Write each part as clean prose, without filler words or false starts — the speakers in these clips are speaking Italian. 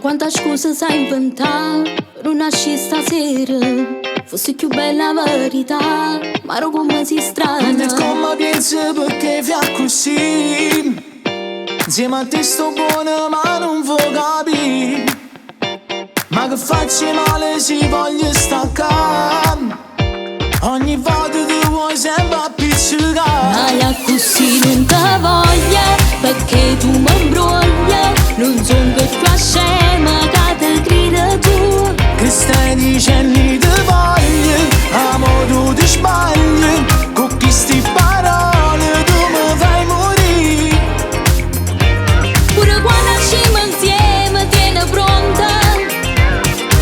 quanta scusa sai inventare per non nascere stasera. Fosse più bella verità, ma ero come si strana. Non è come pensi perché fai così. Insieme a te sto buono ma non vuoi capire. Ma che faccio male se voglio staccare. Ogni volta tu vuoi sempre appiccicare. Ma così non te voglio, perché tu mi imbrogli. Non son che tua scema che te grida tu. Che stai dicendo ti voglio, amo tu ti sbagli. Con chi sti parole tu mi fai morire. Pure quando usciamo insieme tieni pronta,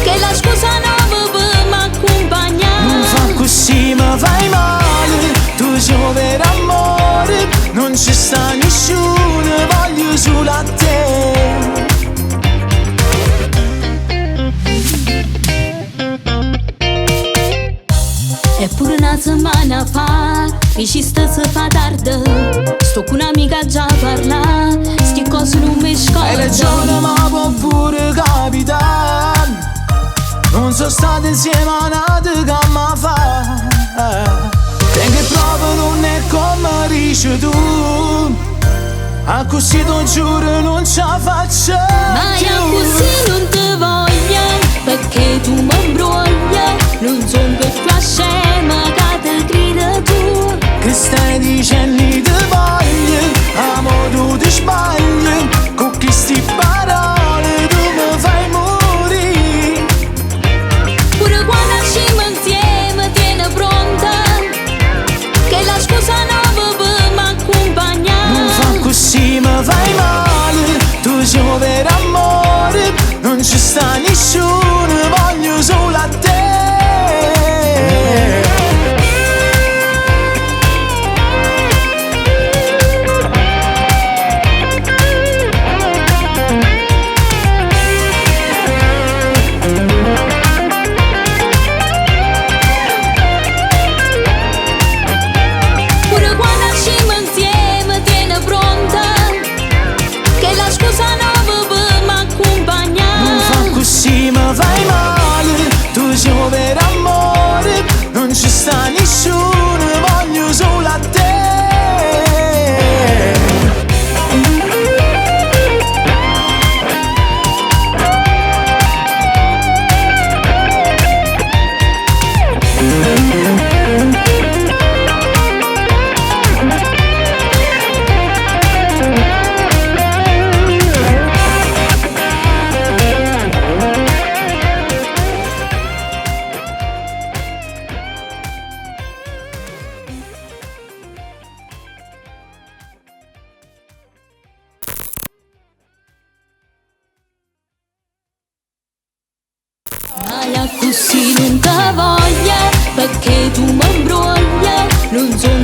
che la scusa non per m'accompagnare. Non fa così mi fai male, tu sei un vero amore. Non ci sta nessuno, voglio solo a te. Eppure una settimana fa mi ci sta se fa tardi. Sto con un'amica già a parlare, sti cose non mi scordano. Hai ragione ma può pure capitare. Non sono stato insieme a nata che mi fa. Perché proprio non è come dici tu. A così ti giuro non ce la faccio ma più. io così non ti voglio, perché tu mi imbrogli. Non son che tua scema che te grida tu. Che stai dicendo ti voglio, amo tu ti sbagli. Con chi sti parole tu mi fai morire. Pure quando usciamo insieme tieni pronta, che la scusa non per m'accompagnare. Non fa così mi fai male, tu sei un vero amore. Non ci sta nessuno, voglio solo a te. Fai male, tu sei un vero amore. Non ci sta nessuno, voglio solo a te. Così non te voglio, perché tu mi imbrogli. Non sono